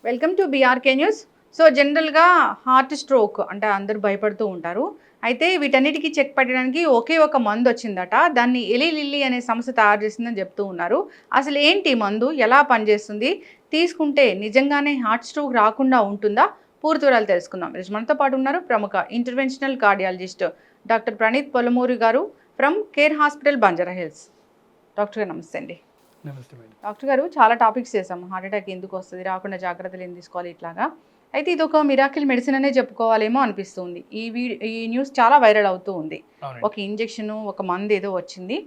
Welcome to BRK news. So జనరల్గా heart stroke అంటే అందరూ భయపడుతూ ఉంటారు. అయితే వీటన్నిటికీ చెక్ పెట్టడానికి ఒకే ఒక మందు వచ్చిందట. దాన్ని ఎలీ లిల్లీ అనే సంస్థ తయారు చేసిందని చెప్తూ ఉన్నారు. అసలు ఏంటి మందు, ఎలా పనిచేస్తుంది, తీసుకుంటే నిజంగానే హార్ట్ స్ట్రోక్ రాకుండా ఉంటుందా? పూర్తి వివరాలు తెలుసుకుందాం. ఈరోజు మనతో పాటు ఉన్నారు ప్రముఖ interventional cardiologist doctor Praneeth Polamuri గారు from Care hospital Banjara Hills. Doctor గారు నమస్తే అండి. నమస్తే మేడం. డాక్టర్ గారు చాలా టాపిక్స్ చేసాము. హార్ట్ అటాక్ ఎందుకు వస్తుంది, రాకుండా జాగ్రత్తలు ఏం తీసుకోవాలి, ఇట్లాగా. అయితే ఇది ఒక మిరాకిల్ మెడిసిన్ అనే చెప్పుకోవాలేమో అనిపిస్తుంది. ఈ న్యూస్ చాలా వైరల్ అవుతూ ఉంది. ఒక ఇంజెక్షన్, ఒక మందు ఏదో వచ్చింది,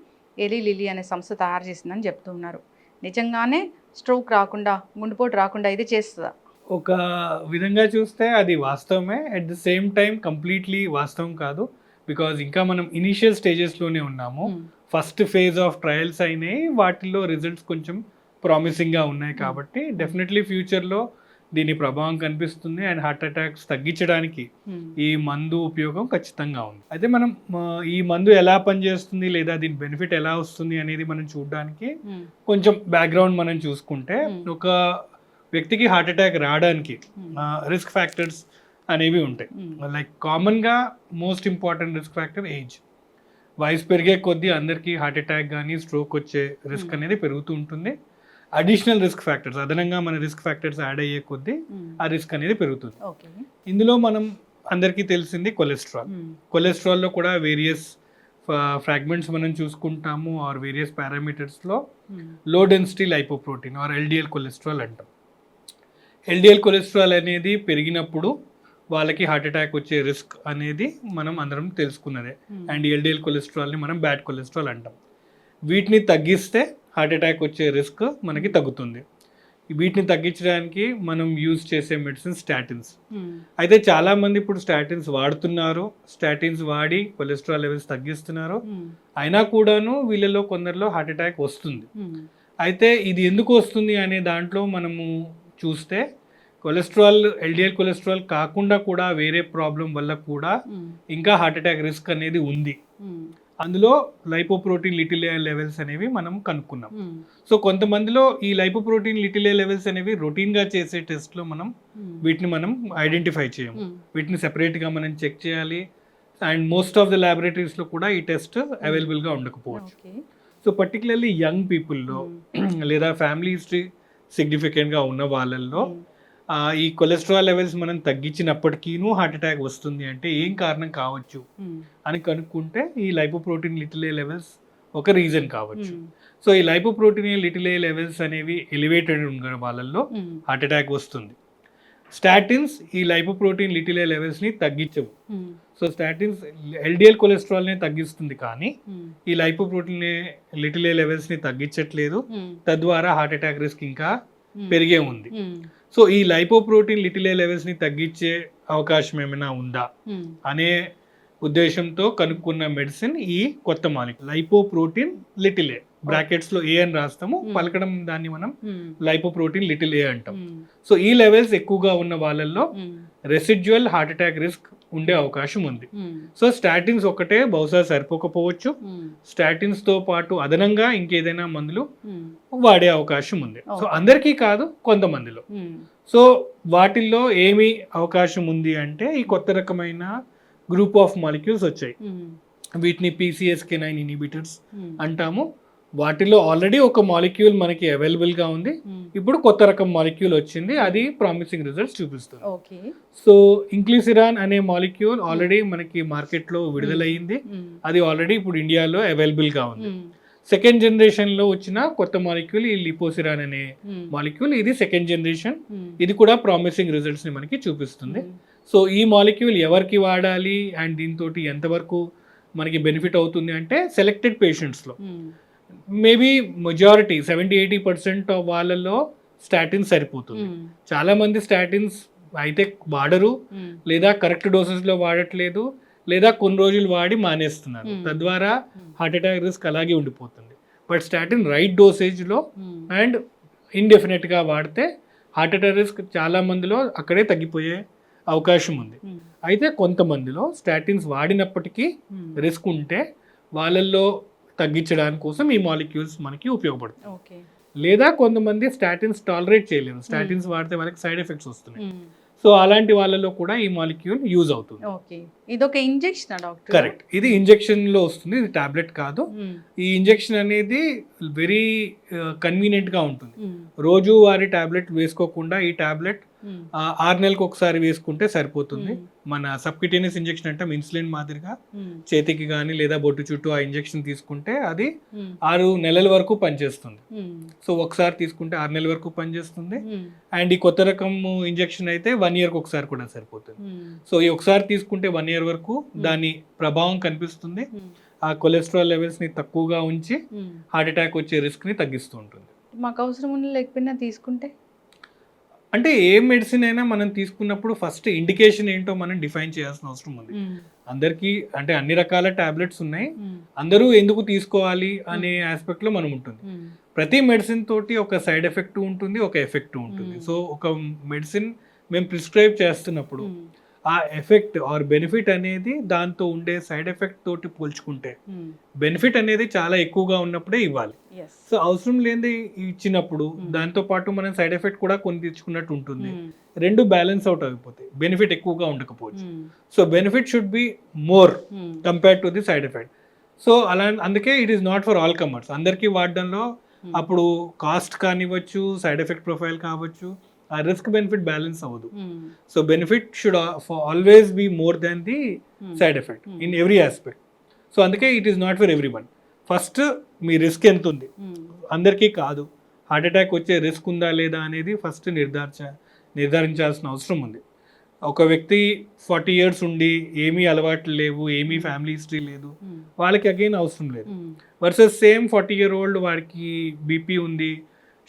ఎలీ లిల్లీ అనే సంస్థ తయారు చేసిందని చెప్తూ ఉన్నారు. నిజంగానే స్ట్రోక్ రాకుండా, గుండెపోటు రాకుండా ఇది చేస్తుందా? ఒక విధంగా చూస్తే అది వాస్తవమే, at the same time completely వాస్తవం కాదు. బికాజ్ ఇంకా మనం ఇనీషియల్ స్టేజెస్లోనే ఉన్నాము. ఫస్ట్ ఫేజ్ ఆఫ్ ట్రయల్స్ అయినాయి, వాటిల్లో రిజల్ట్స్ కొంచెం ప్రామిసింగ్గా ఉన్నాయి. కాబట్టి డెఫినెట్లీ ఫ్యూచర్లో దీని ప్రభావం కనిపిస్తుంది అండ్ హార్ట్ అటాక్స్ తగ్గించడానికి ఈ మందు ఉపయోగం ఖచ్చితంగా ఉంది. అయితే మనం ఈ మందు ఎలా పనిచేస్తుంది లేదా దీని బెనిఫిట్ ఎలా వస్తుంది అనేది మనం చూడడానికి కొంచెం బ్యాక్గ్రౌండ్ మనం చూసుకుంటే, ఒక వ్యక్తికి హార్ట్ అటాక్ రావడానికి రిస్క్ ఫ్యాక్టర్స్ అనేవి ఉంటాయి. లైక్ కామన్గా most important risk factor age. వయసు పెరిగే కొద్దీ అందరికీ హార్ట్ అటాక్ కానీ స్ట్రోక్ వచ్చే రిస్క్ అనేది పెరుగుతూ ఉంటుంది. అడిషనల్ రిస్క్ ఫ్యాక్టర్స్, అదనంగా మన రిస్క్ ఫ్యాక్టర్స్ యాడ్ అయ్యే కొద్దీ ఆ రిస్క్ అనేది పెరుగుతుంది. ఇందులో మనం అందరికీ తెలిసింది కొలెస్ట్రాల్. కొలెస్ట్రాల్లో కూడా వేరియస్ ఫ్రాగ్మెంట్స్ మనం చూసుకుంటాము, ఆర్ వేరియస్ పారామీటర్స్లో low density lipoprotein or LDL cholesterol అంటాం. ఎల్డిఎల్ కొలెస్ట్రాల్ అనేది పెరిగినప్పుడు వాళ్ళకి హార్ట్ అటాక్ వచ్చే రిస్క్ అనేది మనం అందరం తెలుసుకున్నదే. అండ్ ఎల్డిఎల్ కొలెస్ట్రాల్ని మనం బ్యాడ్ కొలెస్ట్రాల్ అంటాం. వీటిని తగ్గిస్తే హార్ట్ అటాక్ వచ్చే రిస్క్ మనకి తగ్గుతుంది. వీటిని తగ్గించడానికి మనం యూజ్ చేసే మెడిసిన్ స్టాటిన్స్. అయితే చాలామంది ఇప్పుడు స్టాటిన్స్ వాడుతున్నారు, స్టాటిన్స్ వాడి కొలెస్ట్రాల్ లెవెల్స్ తగ్గిస్తున్నారు. అయినా కూడాను వీళ్ళలో కొందరిలో హార్ట్ అటాక్ వస్తుంది. అయితే ఇది ఎందుకు వస్తుంది అనే దాంట్లో మనము చూస్తే, కొలెస్ట్రాల్, ఎల్డిఎల్ కొలెస్ట్రాల్ కాకుండా కూడా వేరే ప్రాబ్లం వల్ల కూడా ఇంకా హార్ట్ అటాక్ రిస్క్ అనేది ఉంది. అందులో లైపోప్రోటీన్ లిటిల్ ఏ లెవెల్స్ అనేవి మనం కనుక్కున్నాం. సో కొంతమందిలో ఈ లైపోప్రోటీన్ లిటిల్ ఏ లెవెల్స్ అనేవి రొటీన్గా చేసే టెస్ట్లో వీటిని మనం ఐడెంటిఫై చేయము. వీటిని సెపరేట్గా మనం చెక్ చేయాలి. అండ్ మోస్ట్ ఆఫ్ ద ల్యాబొరేటరీస్లో కూడా ఈ టెస్ట్ అవైలబుల్గా ఉండకపోవచ్చు. సో పర్టికులర్లీ యంగ్ పీపుల్లో లేదా ఫ్యామిలీ హిస్టరీ సిగ్నిఫికెంట్గా ఉన్న వాళ్ళల్లో ఈ కొలెస్ట్రాల్ లెవెల్స్ మనం తగ్గించినప్పటికీనూ హార్ట్ అటాక్ వస్తుంది అంటే ఏం కారణం కావచ్చు అని కనుక్కుంటే ఈ లైపోప్రోటీన్ లిటిల్ ఏ లెవెల్స్ ఒక రీజన్ కావచ్చు. సో ఈ లైపోప్రోటీన్ లిటిల్ ఏ లెవెల్స్ అనేవి ఎలివేటెడ్ ఉన్న వాళ్ళల్లో హార్ట్ అటాక్ వస్తుంది. స్టాటిన్స్ ఈ లైపోప్రోటీన్ లిటిల్ ఏ లెవెల్స్ని తగ్గించవు. సో స్టాటిన్స్ ఎల్డిఎల్ కొలెస్ట్రాల్ని తగ్గిస్తుంది, కానీ ఈ లైపోప్రోటీన్ లిటిల్ ఏ లెవెల్స్ని తగ్గించట్లేదు. తద్వారా హార్ట్ అటాక్ రిస్క్ ఇంకా పెరిగే ఉంది. సో ఈ లైపోప్రోటీన్ లిటిల్ ఏ లెవెల్స్ని తగ్గించే అవకాశం ఏమైనా ఉందా అనే ఉద్దేశంతో కనుక్కున్న మెడిసిన్ ఈ కొత్త మాలిక్యూల్ లైపోప్రోటీన్ లిటిల్ ఏ, బ్రాకెట్స్లో ఏ అని రాస్తాము, పలకడం దాన్ని మనం లైపోప్రోటీన్ లిటిల్ ఏ అంటాం. సో ఈ లెవెల్స్ ఎక్కువగా ఉన్న వాళ్ళల్లో రెసిడ్యువల్ హార్ట్ అటాక్ రిస్క్ ఉండే అవకాశం ఉంది. సో స్టాటిన్స్ ఒకటే బహుశా సరిపోకపోవచ్చు. స్టాటిన్స్ తో పాటు అదనంగా ఇంకేదైనా మందులు వాడే అవకాశం ఉంది. సో అందరికీ కాదు, కొంతమందిలో. సో వాటిల్లో ఏమి అవకాశం ఉంది అంటే, ఈ కొత్త రకమైన గ్రూప్ ఆఫ్ మాలిక్యూల్స్ వచ్చాయి. వీటిని PCSK9 ఇన్హిబిటర్స్ అంటాము. వాటిలో ఆల్రెడీ ఒక మాలిక్యూల్ మనకి అవైలబుల్గా ఉంది. ఇప్పుడు కొత్త రకం మాలిక్యూల్ వచ్చింది, అది ప్రామిసింగ్ రిజల్ట్స్ చూపిస్తుంది. సో ఇంక్లిసిరాన్ అనే మాలిక్యూల్ ఆల్రెడీ మనకి మార్కెట్లో విడుదలయ్యింది. అది ఆల్రెడీ ఇప్పుడు ఇండియాలో అవైలబుల్గా ఉంది. సెకండ్ జనరేషన్లో వచ్చిన కొత్త మాలిక్యూల్ ఈ లిపోసిరాన్ అనే మాలిక్యూల్. ఇది సెకండ్ జనరేషన్. ఇది కూడా ప్రామిసింగ్ రిజల్ట్స్ని మనకి చూపిస్తుంది. సో ఈ మాలిక్యూల్ ఎవరికి వాడాలి అండ్ దీంతో ఎంతవరకు మనకి బెనిఫిట్ అవుతుంది అంటే, సెలెక్టెడ్ పేషెంట్స్లో మేబీ మెజారిటీ 70-80% ఆఫ్ వాళ్ళలో స్టాటిన్స్ సరిపోతుంది. చాలా మంది స్టాటిన్స్ అయితే వాడరు, లేదా కరెక్ట్ డోసెస్లో వాడట్లేదు, లేదా కొన్ని రోజులు వాడి మానేస్తున్నారు. తద్వారా హార్ట్ అటాక్ రిస్క్ అలాగే ఉండిపోతుంది. బట్ స్టాటిన్ రైట్ డోసేజ్లో అండ్ ఇండెఫినెట్గా వాడితే హార్ట్ అటాక్ రిస్క్ చాలా మందిలో అక్కడే తగ్గిపోయే అవకాశం ఉంది. అయితే కొంతమందిలో స్టాటిన్స్ వాడినప్పటికీ రిస్క్ ఉంటే వాళ్ళల్లో తగ్గించడానికి కోసం ఈ మాలిక్యూల్స్ మనకి ఉపయోగపడుతుంది. లేదా కొంతమంది స్టాటిన్స్ టాలరేట్ చేయలేరు, స్టాటిన్స్ వాడితే వాళ్ళకి సైడ్ ఎఫెక్ట్స్ వస్తున్నాయి. సో అలాంటి వాళ్ళలో కూడా ఈ మాలిక్యూల్ యూజ్ అవుతుంది. ఓకే, ఇది ఒక ఇంజెక్షన్ డాక్టర్? కరెక్ట్, ఇది ఇంజెక్షన్ లో వస్తుంది, ఇది టాబ్లెట్ కాదు. ఈ ఇంజెక్షన్ అనేది వెరీ కన్వీనియంట్ గా ఉంటుంది. రోజు వారి టాబ్లెట్ వేసుకోకుండా ఈ టాబ్లెట్ 6 నెలలకు ఒకసారి వేసుకుంటే సరిపోతుంది. మన సబ్క్యూటేనియస్ ఇంజెక్షన్ అంటే ఇన్సులిన్ మాదిరిగా చేతికి కానీ లేదా బొట్టు చుట్టూ ఆ ఇంజెక్షన్ తీసుకుంటే అది 6 నెలల వరకు పనిచేస్తుంది. సో ఒకసారి తీసుకుంటే 6 నెలల వరకు పనిచేస్తుంది. అండ్ ఈ కొత్త రకం ఇంజెక్షన్ అయితే 1 year ఒకసారి కూడా సరిపోతుంది. సో ఈ ఒకసారి తీసుకుంటే 1 year వరకు దాని ప్రభావం కనిపిస్తుంది. ఆ కొలెస్ట్రాల్ లెవెల్స్ ని తక్కువగా ఉంచి హార్ట్ అటాక్ వచ్చే రిస్క్ ని తగ్గిస్తూ ఉంటుంది. మాకు అవసరం ఉన్న లేకపోయినా తీసుకుంటే, అంటే ఏ మెడిసిన్ అయినా మనం తీసుకున్నప్పుడు ఫస్ట్ ఇండికేషన్ ఏంటో మనం డిఫైన్ చేయాల్సిన అవసరం ఉంది. అందరికీ అంటే అన్ని రకాల టాబ్లెట్స్ ఉన్నాయి, అందరూ ఎందుకు తీసుకోవాలి అనే ఆస్పెక్ట్ లో మనం ఉంటుంది. ప్రతి మెడిసిన్ తోటి ఒక సైడ్ ఎఫెక్ట్ ఉంటుంది, ఒక ఎఫెక్ట్ ఉంటుంది. సో ఒక మెడిసిన్ మేము ప్రిస్క్రైబ్ చేస్తున్నప్పుడు ఆ ఎఫెక్ట్ ఆర్ బెనిఫిట్ అనేది దాంతో ఉండే సైడ్ ఎఫెక్ట్ తోటి పోల్చుకుంటే బెనిఫిట్ అనేది చాలా ఎక్కువగా ఉన్నప్పుడే ఇవ్వాలి. సో అవసరం లేనిది ఇచ్చినప్పుడు దాంతో పాటు మనం సైడ్ ఎఫెక్ట్ కూడా కొని తెచ్చుకున్నట్టు ఉంటుంది. రెండు బ్యాలెన్స్ అవుట్ అయిపోతాయి, బెనిఫిట్ ఎక్కువగా ఉండకపోవచ్చు. So benefit should be more compare to the side effect. So అలా అందుకే it is not for all comers. అందరికీ వాడడంలో అప్పుడు కాస్ట్ కానివ్వచ్చు, సైడ్ ఎఫెక్ట్ ప్రొఫైల్ కావచ్చు, ఆ రిస్క్ బెనిఫిట్ బ్యాలెన్స్ అవ్వదు. So benefit should always be more than the side effect in every aspect. So అందుకే it is not for everyone. First మీ risk ఎంత ఉంది, అందరికీ కాదు, హార్ట్ అటాక్ వచ్చే రిస్క్ ఉందా లేదా అనేది ఫస్ట్ నిర్ధారించాల్సిన అవసరం ఉంది. ఒక వ్యక్తి 40 years ఉండి ఏమీ అలవాట్లు లేవు, ఏమీ ఫ్యామిలీ హిస్టరీ లేదు, వాళ్ళకి అగైన్ అవసరం లేదు. వర్సెస్ సేమ్ 40-year-old వాడికి బీపీ ఉంది,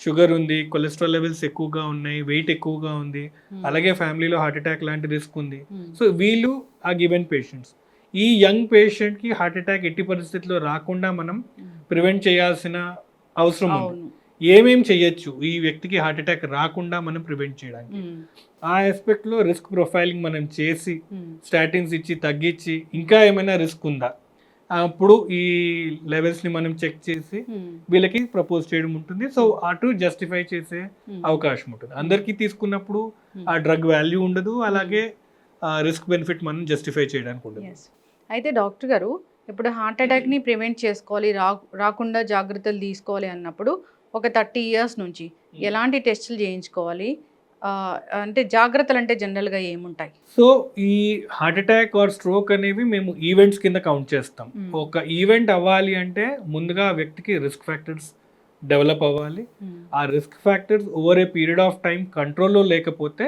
షుగర్ ఉంది, కొలెస్ట్రాల్ లెవెల్స్ ఎక్కువగా ఉన్నాయి, వెయిట్ ఎక్కువగా ఉంది, అలాగే ఫ్యామిలీలో హార్ట్ అటాక్ లాంటి రిస్క్ ఉంది. సో వీళ్ళు ఆ గివెన్ పేషెంట్స్. ఈ యంగ్ పేషెంట్కి హార్ట్ అటాక్ ఎట్టి పరిస్థితుల్లో రాకుండా మనం ప్రివెంట్ చేయాల్సిన అవసరం ఉంది. ఏమేం చేయొచ్చు ఈ వ్యక్తికి హార్ట్ అటాక్ రాకుండా మనం ప్రివెంట్ చేయడానికి? ఆ ఆస్పెక్ట్లో రిస్క్ ప్రొఫైలింగ్ మనం చేసి స్టాటిన్స్ ఇచ్చి తగ్గించి ఇంకా ఏమైనా రిస్క్ ఉందా అప్పుడు ఈ లెవెల్స్ ని మనం చెక్ చేసి వీళ్ళకి ప్రపోజ్ చేయడం ఉంటుంది. సో అటు జస్టిఫై చేసే అవకాశం ఉంటుంది. అందరికీ తీసుకున్నప్పుడు ఆ డ్రగ్ వాల్యూ ఉండదు, అలాగే రిస్క్ బెనిఫిట్ మనం జస్టిఫై చేయడానికి ఉండదు. అయితే డాక్టర్ గారు, ఇప్పుడు హార్ట్ అటాక్ని ప్రివెంట్ చేసుకోవాలి, రాకుండా జాగ్రత్తలు తీసుకోవాలి అన్నప్పుడు ఒక 30 years నుంచి ఎలాంటి టెస్టులు చేయించుకోవాలి? అంటే జాగ్రత్తలు అంటే జనరల్గా ఏముంటాయి? సో ఈ హార్ట్ అటాక్ ఆర్ స్ట్రోక్ అనేవి మేము ఈవెంట్స్ కింద కౌంట్ చేస్తాం. ఒక ఈవెంట్ అవ్వాలి అంటే ముందుగా ఆ వ్యక్తికి రిస్క్ ఫ్యాక్టర్స్ డెవలప్ అవ్వాలి. ఆ risk factors over a period of time కంట్రోల్లో లేకపోతే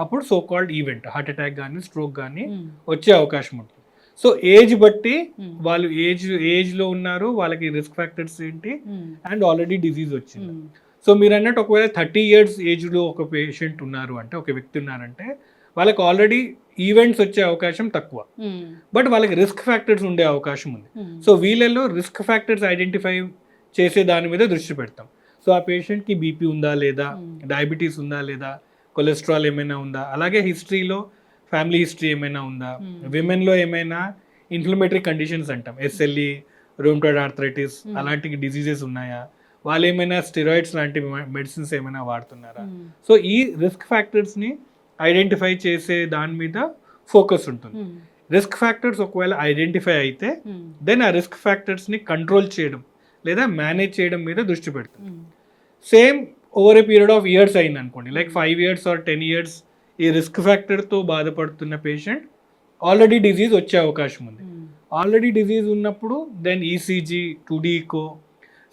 అప్పుడు so called event heart attack కానీ స్ట్రోక్ కానీ వచ్చే అవకాశం ఉంటుంది. సో ఏజ్ బట్టి వాళ్ళు ఏజ్ లో ఉన్నారు, వాళ్ళకి రిస్క్ ఫ్యాక్టర్స్ ఏంటి, అండ్ ఆల్రెడీ డిజీజ్ వచ్చింది. సో మీరు అన్నట్టు ఒకవేళ 30 years ఏజ్లో ఒక పేషెంట్ ఉన్నారు అంటే, ఒక వ్యక్తి ఉన్నారంటే వాళ్ళకి ఆల్రెడీ ఈవెంట్స్ వచ్చే అవకాశం తక్కువ, బట్ వాళ్ళకి రిస్క్ ఫ్యాక్టర్స్ ఉండే అవకాశం ఉంది. సో వీళ్ళలో రిస్క్ ఫ్యాక్టర్స్ ఐడెంటిఫై చేసే దాని మీద దృష్టి పెడతాం. సో ఆ పేషెంట్కి బీపీ ఉందా లేదా, డయాబెటీస్ ఉందా లేదా, కొలెస్ట్రాల్ ఏమైనా ఉందా, అలాగే హిస్టరీలో ఫ్యామిలీ హిస్టరీ ఏమైనా ఉందా, విమెన్లో ఏమైనా ఇన్ఫ్లమేటరీ కండిషన్స్ అంటాం, SLE, రూమటాయిడ్ ఆర్థరైటిస్ అలాంటి డిసీజెస్ ఉన్నాయా, వాళ్ళు ఏమైనా స్టెరాయిడ్స్ లాంటి మెడిసిన్స్ ఏమైనా వాడుతున్నారా. సో ఈ రిస్క్ ఫ్యాక్టర్స్ని ఐడెంటిఫై చేసే దాని మీద ఫోకస్ ఉంటుంది. రిస్క్ ఫ్యాక్టర్స్ ఒకవేళ ఐడెంటిఫై అయితే దెన్ ఆ రిస్క్ ఫ్యాక్టర్స్ని కంట్రోల్ చేయడం లేదా మేనేజ్ చేయడం మీద దృష్టి పెడుతుంది. Same over a period of years అయింది అనుకోండి, లైక్ 5 years or 10 years ఈ రిస్క్ ఫ్యాక్టర్తో బాధపడుతున్న పేషెంట్ ఆల్రెడీ డిజీజ్ వచ్చే అవకాశం ఉంది. ఆల్రెడీ డిజీజ్ ఉన్నప్పుడు then ECG, 2D echo,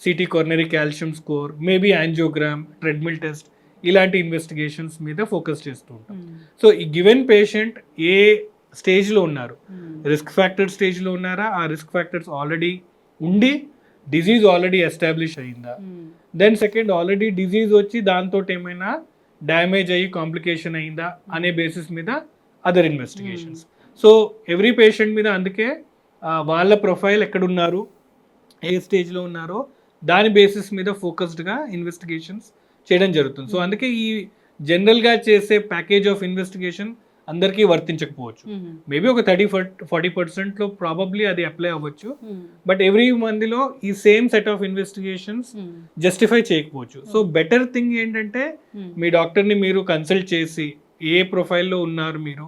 CT coronary calcium score, maybe angiogram, treadmill test ఇలాంటి ఇన్వెస్టిగేషన్స్ మీద ఫోకస్ చేస్తూ ఉంటాం. సో ఈ గివెన్ పేషెంట్ ఏ స్టేజ్లో ఉన్నారు, రిస్క్ ఫ్యాక్టర్ స్టేజ్లో ఉన్నారా, ఆ రిస్క్ ఫ్యాక్టర్స్ ఆల్రెడీ ఉండి డిజీజ్ ఆల్రెడీ ఎస్టాబ్లిష్ అయ్యిందా, దెన్ సెకండ్ ఆల్రెడీ డిజీజ్ వచ్చి దాంతో ఏమైనా డ్యామేజ్ అయ్యి కాంప్లికేషన్ అయిందా అనే బేసిస్ మీద other investigations. So every patient మీద అందుకే వాళ్ళ ప్రొఫైల్ ఎక్కడున్నారు, ఏ స్టేజ్లో ఉన్నారో దాని బేసిస్ మీద ఫోకస్డ్గా ఇన్వెస్టిగేషన్స్ చేయడం జరుగుతుంది. సో అందుకే ఈ జనరల్గా చేసే ప్యాకేజ్ ఆఫ్ ఇన్వెస్టిగేషన్ అందరికీ వర్తించకపోవచ్చు. మేబీ ఒక 30-40% ప్రాబబ్లీ అది అప్లై అవ్వచ్చు. బట్ ఎవ్రీ మందిలో ఈ same set of investigations justify చేయకపోవచ్చు. సో బెటర్ థింగ్ ఏంటంటే మీ డాక్టర్ని మీరు కన్సల్ట్ చేసి ఏ ప్రొఫైల్లో ఉన్నారు మీరు,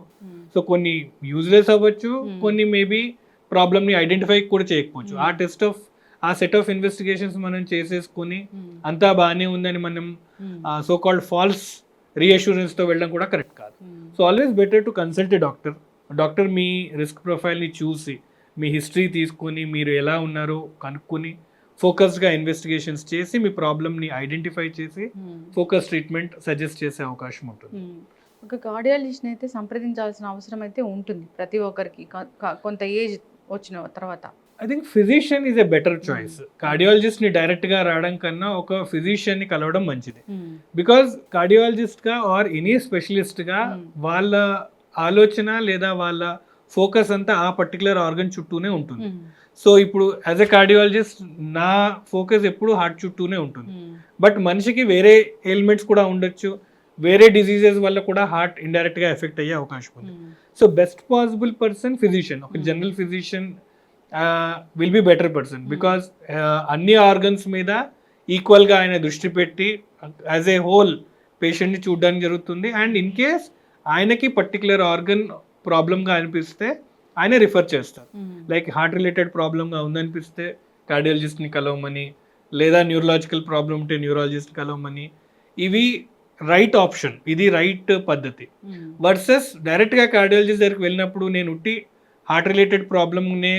సో కొన్ని యూజ్లెస్ అవ్వచ్చు, కొన్ని మేబీ ప్రాబ్లమ్ని ఐడెంటిఫై కూడా చేయకపోవచ్చు. ఆ సెట్ ఆఫ్ ఇన్వెస్టిగేషన్స్ మనం చేసేసుకొని అంతా బాగానే ఉందని మనం సో కాల్డ్ ఫాల్స్ రీఅష్యూరెన్స్తో వెళ్ళడం కూడా కరెక్ట్ కాదు. So always better to consult a doctor మీ రిస్క్ ప్రొఫైల్ని చూసి మీ హిస్టరీ తీసుకొని మీరు ఎలా ఉన్నారో కనుక్కొని ఫోకస్గా ఇన్వెస్టిగేషన్స్ చేసి మీ ప్రాబ్లమ్ని ఐడెంటిఫై చేసి ఫోకస్ ట్రీట్మెంట్ సజెస్ట్ చేసే అవకాశం ఉంటుంది. ఒక కార్డియాలజిస్ట్ని అయితే సంప్రదించాల్సిన అవసరం అయితే ఉంటుంది ప్రతి ఒక్కరికి కొంత ఏజ్ వచ్చిన తర్వాత. I think physician is a better choice. కార్డియాలజిస్ట్ని డైరెక్ట్గా రావడం కన్నా ఒక ఫిజిషియన్ని కలవడం మంచిది. బికాజ్ కార్డియాలజిస్ట్గా ఆర్ ఎనీ స్పెషలిస్ట్గా వాళ్ళ ఆలోచన లేదా వాళ్ళ ఫోకస్ అంతా ఆ పర్టికులర్ ఆర్గన్ చుట్టూనే ఉంటుంది. సో ఇప్పుడు యాజ్ ఎ కార్డియాలజిస్ట్ నా ఫోకస్ ఎప్పుడు హార్ట్ చుట్టూనే ఉంటుంది. బట్ మనిషికి వేరే ఎలిమెంట్స్ కూడా ఉండొచ్చు, వేరే డిసీజెస్ వల్ల కూడా హార్ట్ ఇండైరెక్ట్గా ఎఫెక్ట్ అయ్యే అవకాశం ఉంది. So best possible person physician, ఒక general physician will be better person. Because అన్ని ఆర్గన్స్ మీద ఈక్వల్గా ఆయన దృష్టి పెట్టి యాజ్ ఏ హోల్ పేషెంట్ని చూడడానికి జరుగుతుంది. అండ్ ఇన్ కేస్ ఆయనకి పర్టికులర్ ఆర్గన్ ప్రాబ్లమ్గా అనిపిస్తే ఆయన రిఫర్ చేస్తారు. లైక్ హార్ట్ రిలేటెడ్ ప్రాబ్లమ్గా ఉందనిపిస్తే కార్డియాలజిస్ట్ని కలవమని, లేదా న్యూరలాజికల్ ప్రాబ్లమ్ ఉంటే న్యూరాలజిస్ట్ కలవమని. ఇవి రైట్ ఆప్షన్, ఇది రైట్ పద్ధతి. వర్సెస్ డైరెక్ట్గా కార్డియాలజిస్ట్ దగ్గరికి వెళ్ళినప్పుడు నేను ఉట్టి హార్ట్ రిలేటెడ్ ప్రాబ్లమ్నే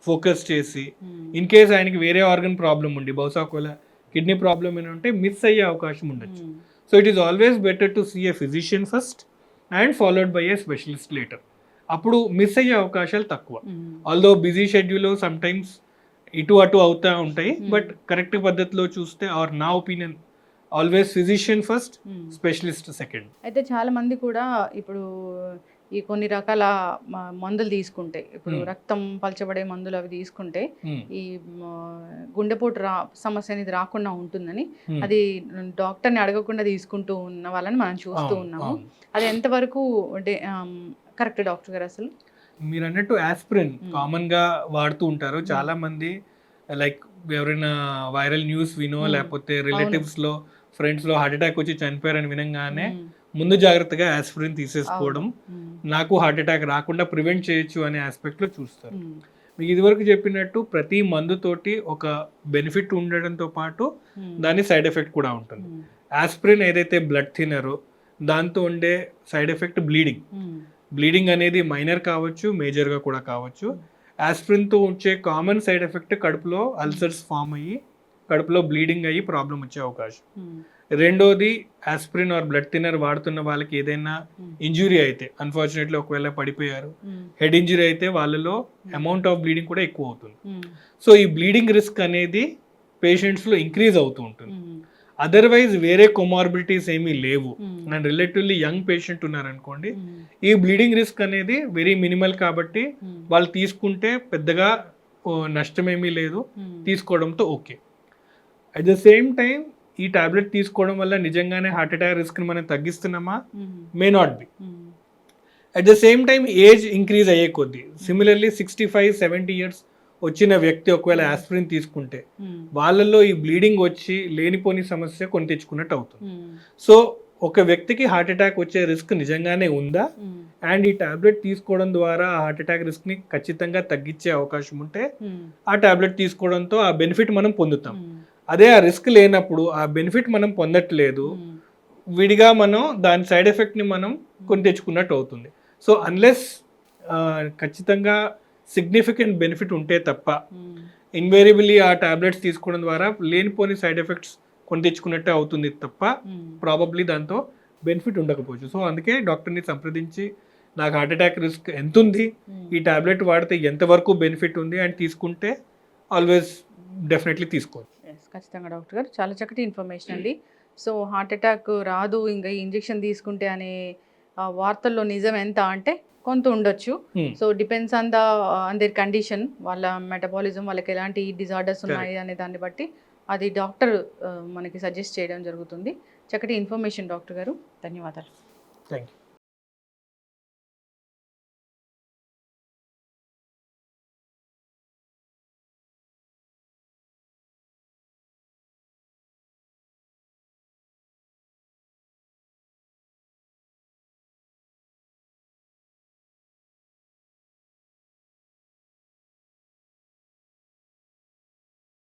ఫోకస్ చేసి ఇన్ కేస్ ఆయనకి వేరే ఆర్గన్ ప్రాబ్లం ఉండి బహుశా ఒకవేళ కిడ్నీ ప్రాబ్లం ఏమైనా ఉంటే మిస్ అయ్యే అవకాశం ఉండొచ్చు. So it is always better to see a physician first and followed by a specialist later. అప్పుడు మిస్ అయ్యే అవకాశాలు తక్కువ. Although busy schedule sometimes ఇటు అటు అవుతూ ఉంటాయి. బట్ కరెక్ట్ పద్ధతిలో చూస్తే ఆర్ నా opinion always physician first, specialist second. అయితే చాలా మంది కూడా ఇప్పుడు ఈ కొన్ని రకాల మందులు తీసుకుంటే, ఇప్పుడు రక్తం పలచబడే మందులు అవి తీసుకుంటే ఈ గుండెపోటు సమస్య అనేది రాకుండా ఉంటుందని, అది డాక్టర్ని అడగకుండా తీసుకుంటూ ఉన్న వాళ్ళని మనం చూస్తూ ఉన్నాము. అది ఎంతవరకు కరెక్ట్ డాక్టర్ గారు? అసలు మీరు అన్నట్టు ఆస్పిరిన్ కామన్ గా వాడుతూ ఉంటారు చాలా మంది. లైక్ ఎవరైనా వైరల్ న్యూస్ వినో లేకపోతే రిలేటివ్స్ లో ఫ్రెండ్స్ లో హార్ట్ అటాక్ వచ్చి చనిపోయారని వినంగానే ముందు జాగ్రత్తగా ఆస్పిరిన్ తీసేసుకోవడం, నాకు హార్ట్ అటాక్ రాకుండా ప్రివెంట్ చేయొచ్చు అనే ఆస్పెక్ట్ లో చూస్తారు. మీకు ఇదివరకు చెప్పినట్టు ప్రతి మందుతోటి ఒక బెనిఫిట్ ఉండడంతో పాటు దాని సైడ్ ఎఫెక్ట్ కూడా ఉంటుంది. ఆస్పిరిన్ ఏదైతే బ్లడ్ థిన్నరో దాంతో ఉండే సైడ్ ఎఫెక్ట్ బ్లీడింగ్ అనేది మైనర్ కావచ్చు, మేజర్గా కూడా కావచ్చు. ఆస్పిరిన్తో వచ్చే కామన్ సైడ్ ఎఫెక్ట్ కడుపులో అల్సర్స్ ఫామ్ అయ్యి కడుపులో బ్లీడింగ్ అయ్యి ప్రాబ్లం వచ్చే అవకాశం. రెండోది ఆస్పిరిన్ ఆర్ బ్లడ్ థిన్నర్ వాడుతున్న వాళ్ళకి ఏదైనా ఇంజురీ అయితే, అన్ఫార్చునేట్లీ ఒకవేళ పడిపోయారు, హెడ్ ఇంజురీ అయితే వాళ్ళలో అమౌంట్ ఆఫ్ బ్లీడింగ్ కూడా ఎక్కువ అవుతుంది. సో ఈ బ్లీడింగ్ రిస్క్ అనేది పేషెంట్స్లో ఇంక్రీజ్ అవుతూ ఉంటుంది. అదర్వైజ్ వేరే కొమార్బిడిటీస్ ఏమీ లేవు అండ్ రిలేటివ్లీ యంగ్ పేషెంట్ ఉన్నారనుకోండి, ఈ బ్లీడింగ్ రిస్క్ అనేది వెరీ మినిమల్ కాబట్టి వాళ్ళు తీసుకుంటే పెద్దగా నష్టమేమీ లేదు, తీసుకోవడంతో okay. At the same time ఈ టాబ్లెట్ తీసుకోవడం వల్ల నిజంగానే హార్ట్ అటాక్ రిస్క్ని మనం తగ్గిస్తున్నామా? May not be. At the same time age increase అయ్యే కొద్దీ, సిమిలర్లీ 65-70 years వచ్చిన వ్యక్తి ఒకవేళ ఆస్పిరిన్ తీసుకుంటే వాళ్ళల్లో ఈ బ్లీడింగ్ వచ్చి లేనిపోని సమస్య కొని తెచ్చుకున్నట్టు అవుతుంది. సో ఒక వ్యక్తికి హార్ట్ అటాక్ వచ్చే రిస్క్ నిజంగానే ఉందా, అండ్ ఈ టాబ్లెట్ తీసుకోవడం ద్వారా ఆ హార్ట్ అటాక్ రిస్క్ ని ఖచ్చితంగా తగ్గించే అవకాశం ఉంటే ఆ టాబ్లెట్ తీసుకోవడంతో ఆ బెనిఫిట్ మనం పొందుతాం. అదే ఆ రిస్క్ లేనప్పుడు ఆ బెనిఫిట్ మనం పొందట్లేదు, విడిగా మనం దాని సైడ్ ఎఫెక్ట్ ని మనం కొని తెచ్చుకున్నట్టు అవుతుంది. సో అన్లెస్ ఖచ్చితంగా సిగ్నిఫికెంట్ బెనిఫిట్ ఉంటే తప్ప ఇన్వేరియబుల్లీ ఆ టాబ్లెట్స్ తీసుకోవడం ద్వారా లేనిపోని సైడ్ ఎఫెక్ట్స్ కొని తెచ్చుకున్నట్టే అవుతుంది తప్ప ప్రాబబ్లీ దాంతో బెనిఫిట్ ఉండకపోవచ్చు. సో అందుకే డాక్టర్ని సంప్రదించి నాకు హార్ట్ అటాక్ రిస్క్ ఎంత ఉంది, ఈ టాబ్లెట్ వాడితే ఎంతవరకు బెనిఫిట్ ఉంది అని తీసుకుంటే ఆల్వేస్ డెఫినెట్లీ తీసుకోవచ్చు. ఖచ్చితంగా డాక్టర్ గారు, చాలా చక్కటి ఇన్ఫర్మేషన్ అండి. సో హార్ట్ అటాక్ రాదు ఇంకా ఈ ఇంజెక్షన్ తీసుకుంటే అనే వార్తల్లో నిజం ఎంత అంటే కొంత ఉండొచ్చు. So depends on their condition, వాళ్ళ మెటబాలిజం, వాళ్ళకి ఎలాంటి డిజార్డర్స్ ఉన్నాయి అనే దాన్ని బట్టి అది డాక్టర్ మనకి సజెస్ట్ చేయడం జరుగుతుంది. చక్కటి ఇన్ఫర్మేషన్ డాక్టర్ గారు, ధన్యవాదాలు. Thank you.